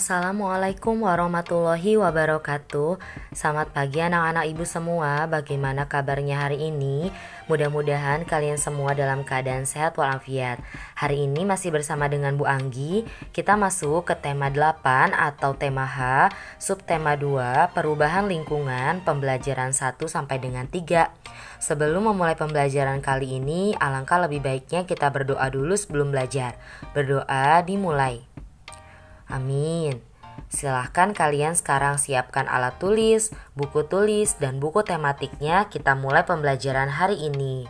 Assalamualaikum warahmatullahi wabarakatuh. Selamat pagi anak-anak ibu semua. Bagaimana kabarnya hari ini? Mudah-mudahan kalian semua dalam keadaan sehat walafiat. Hari ini masih bersama dengan Bu Anggi. Kita masuk ke tema 8 atau tema H, subtema 2, perubahan lingkungan, pembelajaran 1 sampai dengan 3. Sebelum memulai pembelajaran kali ini, alangkah lebih baiknya kita berdoa dulu sebelum belajar. Berdoa dimulai. Amin. Silahkan kalian sekarang siapkan alat tulis, buku tulis, dan buku tematiknya. Kita mulai pembelajaran hari ini.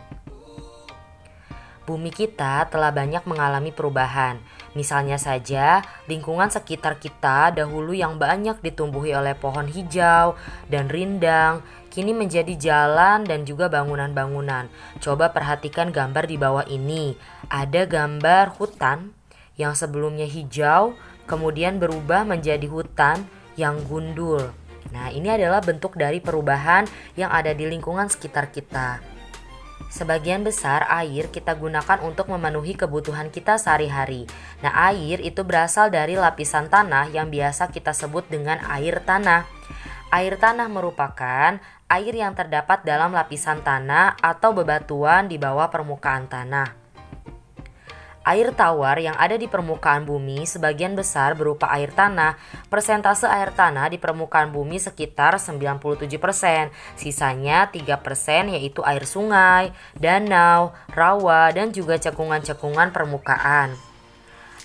Bumi kita telah banyak mengalami perubahan. Misalnya saja, lingkungan sekitar kita dahulu yang banyak ditumbuhi oleh pohon hijau dan rindang, kini menjadi jalan dan juga bangunan-bangunan. Coba perhatikan gambar di bawah ini. Ada gambar hutan yang sebelumnya hijau, kemudian berubah menjadi hutan yang gundul. Nah, ini adalah bentuk dari perubahan yang ada di lingkungan sekitar kita. Sebagian besar air kita gunakan untuk memenuhi kebutuhan kita sehari-hari. Nah, air itu berasal dari lapisan tanah yang biasa kita sebut dengan air tanah. Air tanah merupakan air yang terdapat dalam lapisan tanah atau bebatuan di bawah permukaan tanah. Air tawar yang ada di permukaan bumi sebagian besar berupa air tanah. Persentase air tanah di permukaan bumi sekitar 97%. Sisanya 3% yaitu air sungai, danau, rawa, dan juga cekungan-cekungan permukaan.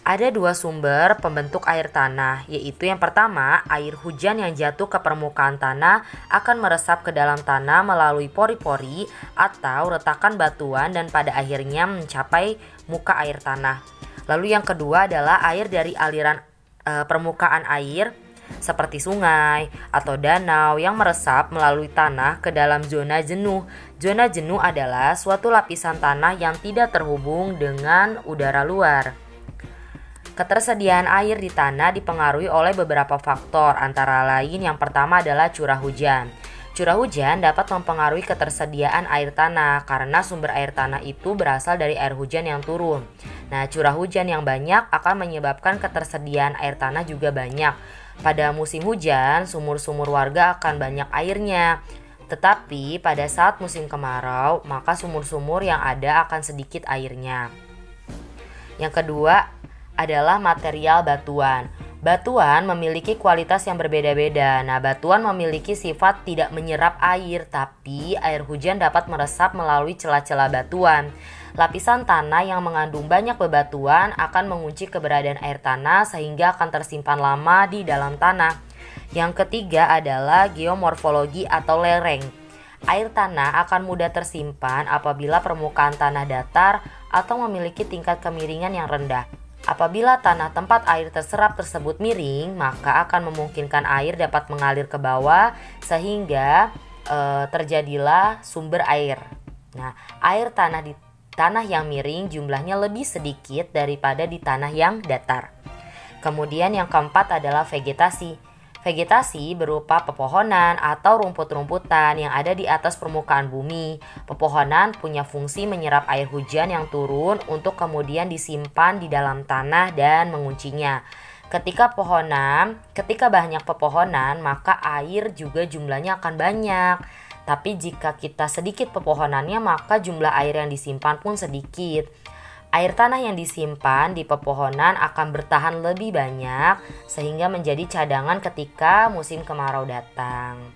Ada dua sumber pembentuk air tanah, yaitu yang pertama, air hujan yang jatuh ke permukaan tanah akan meresap ke dalam tanah melalui pori-pori atau retakan batuan dan pada akhirnya mencapai muka air tanah. Lalu yang kedua adalah air dari aliran permukaan air seperti sungai atau danau yang meresap melalui tanah ke dalam zona jenuh. Zona jenuh adalah suatu lapisan tanah yang tidak terhubung dengan udara luar. Ketersediaan air di tanah dipengaruhi oleh beberapa faktor, antara lain yang pertama adalah curah hujan. Curah hujan dapat mempengaruhi ketersediaan air tanah karena sumber air tanah itu berasal dari air hujan yang turun. Nah, curah hujan yang banyak akan menyebabkan ketersediaan air tanah juga banyak. Pada musim hujan, sumur-sumur warga akan banyak airnya. Tetapi pada saat musim kemarau, maka sumur-sumur yang ada akan sedikit airnya. Yang kedua adalah material batuan. Batuan memiliki kualitas yang berbeda-beda. Nah, batuan memiliki sifat tidak menyerap air, tapi air hujan dapat meresap melalui celah-celah batuan. Lapisan tanah yang mengandung banyak bebatuan akan mengunci keberadaan air tanah sehingga akan tersimpan lama di dalam tanah. Yang ketiga adalah geomorfologi atau lereng. Air tanah akan mudah tersimpan apabila permukaan tanah datar atau memiliki tingkat kemiringan yang rendah. Apabila tanah tempat air terserap tersebut miring, maka akan memungkinkan air dapat mengalir ke bawah sehingga terjadilah sumber air. Nah, air tanah di tanah yang miring jumlahnya lebih sedikit daripada di tanah yang datar. Kemudian yang keempat adalah vegetasi. Vegetasi berupa pepohonan atau rumput-rumputan yang ada di atas permukaan bumi. Pepohonan punya fungsi menyerap air hujan yang turun untuk kemudian disimpan di dalam tanah dan menguncinya. Ketika banyak pepohonan, maka air juga jumlahnya akan banyak. Tapi jika kita sedikit pepohonannya, maka jumlah air yang disimpan pun sedikit. Air tanah yang disimpan di pepohonan akan bertahan lebih banyak sehingga menjadi cadangan ketika musim kemarau datang.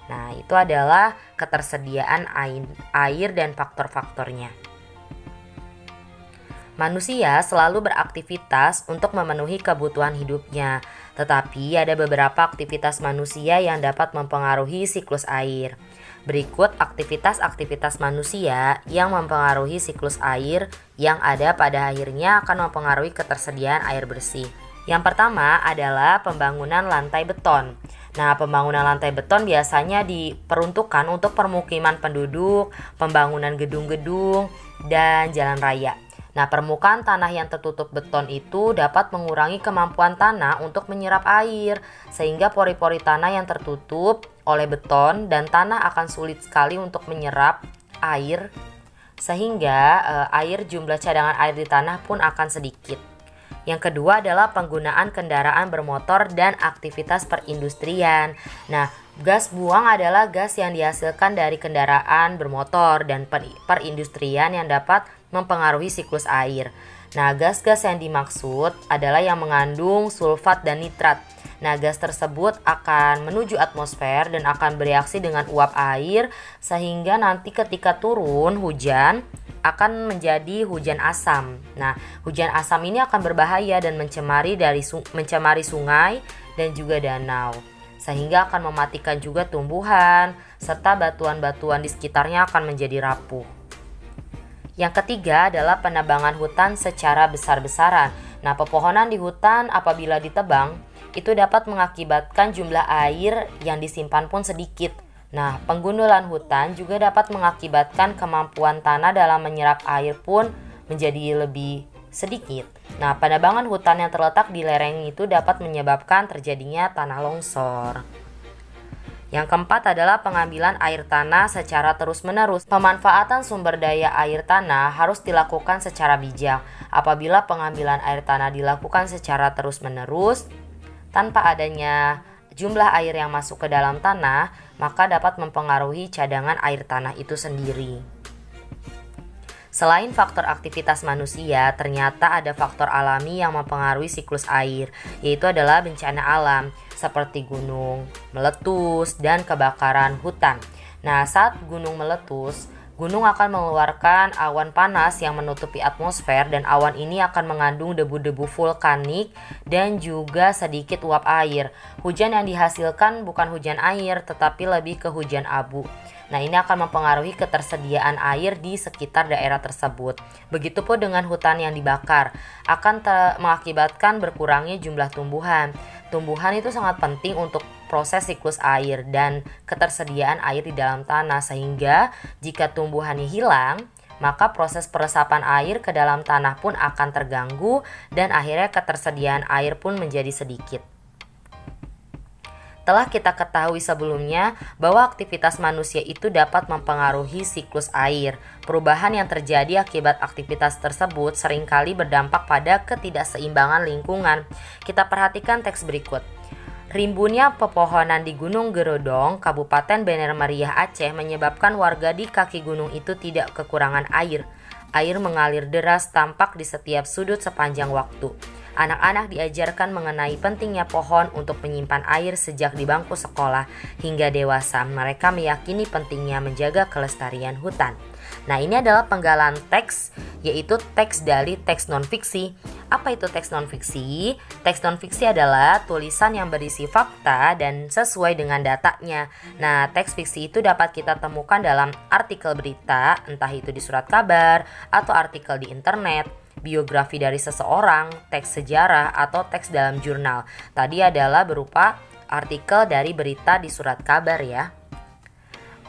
Nah, itu adalah ketersediaan air dan faktor-faktornya. Manusia selalu beraktivitas untuk memenuhi kebutuhan hidupnya, tetapi ada beberapa aktivitas manusia yang dapat mempengaruhi siklus air. Berikut aktivitas-aktivitas manusia yang mempengaruhi siklus air yang ada pada akhirnya akan mempengaruhi ketersediaan air bersih. Yang pertama adalah pembangunan lantai beton. Nah, pembangunan lantai beton biasanya diperuntukkan untuk permukiman penduduk, pembangunan gedung-gedung, dan jalan raya. Nah, permukaan tanah yang tertutup beton itu dapat mengurangi kemampuan tanah untuk menyerap air, sehingga pori-pori tanah yang tertutup oleh beton dan tanah akan sulit sekali untuk menyerap air, sehingga jumlah cadangan air di tanah pun akan sedikit. Yang kedua adalah penggunaan kendaraan bermotor dan aktivitas perindustrian. Nah, gas buang adalah gas yang dihasilkan dari kendaraan bermotor dan perindustrian yang dapat mempengaruhi siklus air. Nah, gas-gas yang dimaksud adalah yang mengandung sulfat dan nitrat. Nah, gas tersebut akan menuju atmosfer dan akan bereaksi dengan uap air sehingga nanti ketika turun hujan akan menjadi hujan asam. Nah, hujan asam ini akan berbahaya dan mencemari sungai dan juga danau, sehingga akan mematikan juga tumbuhan serta batuan-batuan di sekitarnya akan menjadi rapuh. Yang ketiga adalah penebangan hutan secara besar-besaran. Nah, pepohonan di hutan apabila ditebang itu dapat mengakibatkan jumlah air yang disimpan pun sedikit. Nah, penggundulan hutan juga dapat mengakibatkan kemampuan tanah dalam menyerap air pun menjadi lebih sedikit. Nah, penebangan hutan yang terletak di lereng itu dapat menyebabkan terjadinya tanah longsor. Yang keempat adalah pengambilan air tanah secara terus-menerus. Pemanfaatan sumber daya air tanah harus dilakukan secara bijak. Apabila pengambilan air tanah dilakukan secara terus-menerus, tanpa adanya jumlah air yang masuk ke dalam tanah, maka dapat mempengaruhi cadangan air tanah itu sendiri. Selain faktor aktivitas manusia, ternyata ada faktor alami yang mempengaruhi siklus air, yaitu adalah bencana alam seperti gunung meletus dan kebakaran hutan. Nah, saat gunung meletus, gunung akan mengeluarkan awan panas yang menutupi atmosfer dan awan ini akan mengandung debu-debu vulkanik dan juga sedikit uap air. Hujan yang dihasilkan bukan hujan air tetapi lebih ke hujan abu. Nah, ini akan mempengaruhi ketersediaan air di sekitar daerah tersebut. Begitupun dengan hutan yang dibakar, akan mengakibatkan berkurangnya jumlah tumbuhan. Tumbuhan itu sangat penting untuk proses siklus air dan ketersediaan air di dalam tanah, sehingga jika tumbuhannya hilang, maka proses peresapan air ke dalam tanah pun akan terganggu dan akhirnya ketersediaan air pun menjadi sedikit. Telah kita ketahui sebelumnya bahwa aktivitas manusia itu dapat mempengaruhi siklus air. Perubahan yang terjadi akibat aktivitas tersebut seringkali berdampak pada ketidakseimbangan lingkungan. Kita perhatikan teks berikut. Rimbunnya pepohonan di Gunung Gerodong, Kabupaten Bener Meriah, Aceh menyebabkan warga di kaki gunung itu tidak kekurangan air. Air mengalir deras tampak di setiap sudut sepanjang waktu. Anak-anak diajarkan mengenai pentingnya pohon untuk menyimpan air sejak di bangku sekolah hingga dewasa. Mereka meyakini pentingnya menjaga kelestarian hutan. Nah, ini adalah penggalan teks, yaitu teks dari teks non-fiksi. Apa itu teks non-fiksi? Teks non-fiksi adalah tulisan yang berisi fakta dan sesuai dengan datanya. Nah, teks fiksi itu dapat kita temukan dalam artikel berita, entah itu di surat kabar atau artikel di internet, biografi dari seseorang, teks sejarah, atau teks dalam jurnal. Tadi adalah berupa artikel dari berita di surat kabar ya.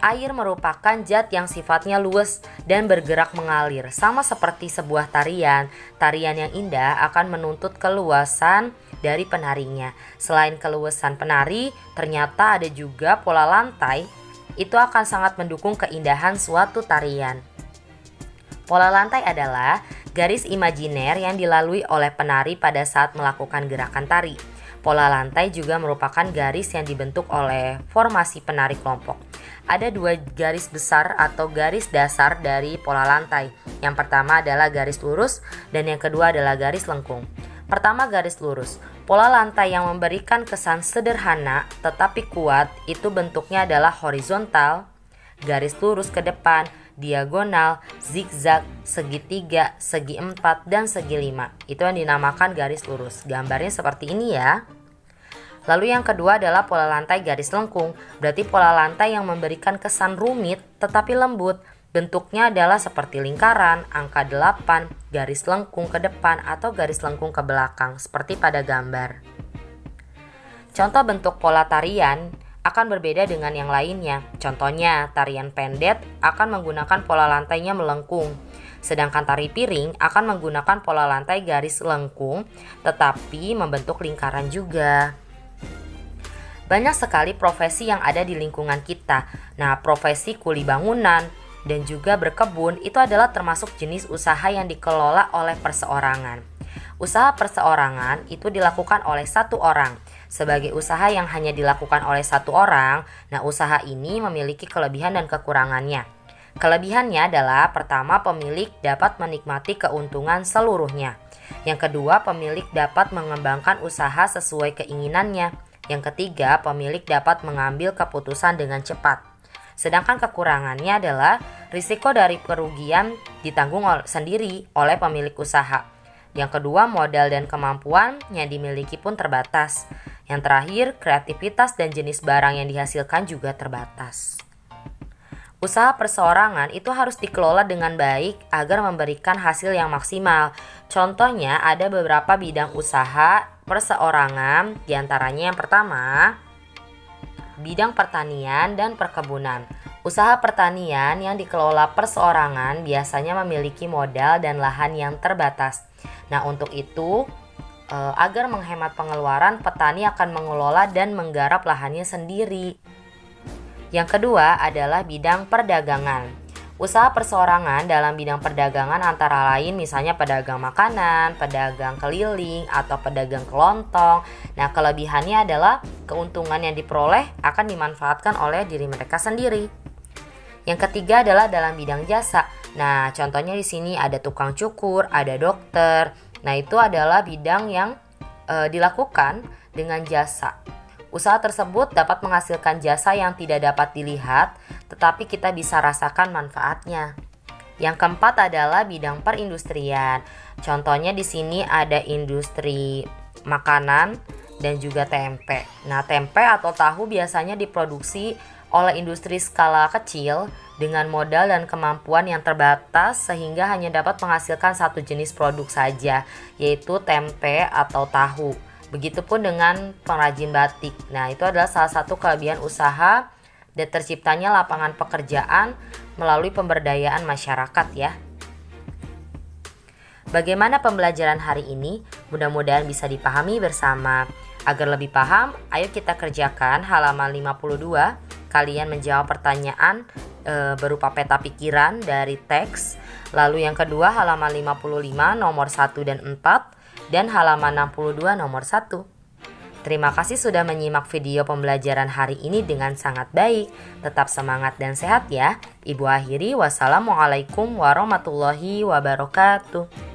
Air merupakan zat yang sifatnya luwes dan bergerak mengalir. Sama seperti sebuah tarian, tarian yang indah akan menuntut keluasan dari penarinya. Selain keluasan penari, ternyata ada juga pola lantai. Itu akan sangat mendukung keindahan suatu tarian. Pola lantai adalah garis imajiner yang dilalui oleh penari pada saat melakukan gerakan tari. Pola lantai juga merupakan garis yang dibentuk oleh formasi penari kelompok. Ada dua garis besar atau garis dasar dari pola lantai. Yang pertama adalah garis lurus dan yang kedua adalah garis lengkung. Pertama, garis lurus. Pola lantai yang memberikan kesan sederhana tetapi kuat itu bentuknya adalah horizontal, garis lurus ke depan, diagonal, zigzag, segitiga, segi 4, dan segi 5. Itu yang dinamakan garis lurus. Gambarnya seperti ini ya. Lalu yang kedua adalah pola lantai garis lengkung. Berarti pola lantai yang memberikan kesan rumit tetapi lembut. Bentuknya adalah seperti lingkaran, angka 8, garis lengkung ke depan atau garis lengkung ke belakang seperti pada gambar. Contoh bentuk pola tarian akan berbeda dengan yang lainnya. Contohnya, tarian pendet akan menggunakan pola lantainya melengkung. Sedangkan tari piring akan menggunakan pola lantai garis lengkung tetapi membentuk lingkaran juga. Banyak sekali profesi yang ada di lingkungan kita. Nah, profesi kuli bangunan dan juga berkebun itu adalah termasuk jenis usaha yang dikelola oleh perseorangan. Usaha perseorangan itu dilakukan oleh satu orang. Sebagai usaha yang hanya dilakukan oleh satu orang, nah usaha ini memiliki kelebihan dan kekurangannya. Kelebihannya adalah pertama, pemilik dapat menikmati keuntungan seluruhnya. Yang kedua, pemilik dapat mengembangkan usaha sesuai keinginannya. Yang ketiga, pemilik dapat mengambil keputusan dengan cepat. Sedangkan kekurangannya adalah risiko dari kerugian ditanggung sendiri oleh pemilik usaha. Yang kedua, modal dan kemampuan yang dimiliki pun terbatas. Yang terakhir, kreativitas dan jenis barang yang dihasilkan juga terbatas. Usaha perseorangan itu harus dikelola dengan baik agar memberikan hasil yang maksimal. Contohnya ada beberapa bidang usaha perseorangan, diantaranya yang pertama, bidang pertanian dan perkebunan. Usaha pertanian yang dikelola perseorangan biasanya memiliki modal dan lahan yang terbatas. Nah, untuk itu, agar menghemat pengeluaran, petani akan mengelola dan menggarap lahannya sendiri. Yang kedua adalah bidang perdagangan. Usaha perseorangan dalam bidang perdagangan antara lain misalnya pedagang makanan, pedagang keliling, atau pedagang kelontong. Nah, kelebihannya adalah keuntungan yang diperoleh akan dimanfaatkan oleh diri mereka sendiri. Yang ketiga adalah dalam bidang jasa. Nah, contohnya di sini ada tukang cukur, ada dokter. Nah, itu adalah bidang yang dilakukan dengan jasa. Usaha tersebut dapat menghasilkan jasa yang tidak dapat dilihat, tetapi kita bisa rasakan manfaatnya. Yang keempat adalah bidang perindustrian. Contohnya di sini ada industri makanan dan juga tempe. Nah, tempe atau tahu biasanya diproduksi oleh industri skala kecil dengan modal dan kemampuan yang terbatas sehingga hanya dapat menghasilkan satu jenis produk saja, yaitu tempe atau tahu. Begitupun dengan pengrajin batik. Nah, itu adalah salah satu kelebihan usaha dan terciptanya lapangan pekerjaan melalui pemberdayaan masyarakat ya. Bagaimana pembelajaran hari ini? Mudah-mudahan bisa dipahami bersama. Agar lebih paham, ayo kita kerjakan halaman 52. Kalian menjawab pertanyaan berupa peta pikiran dari teks. Lalu yang kedua halaman 55 nomor 1 dan 4 dan halaman 62 nomor 1. Terima kasih sudah menyimak video pembelajaran hari ini dengan sangat baik. Tetap semangat dan sehat ya. Ibu akhiri, wassalamualaikum warahmatullahi wabarakatuh.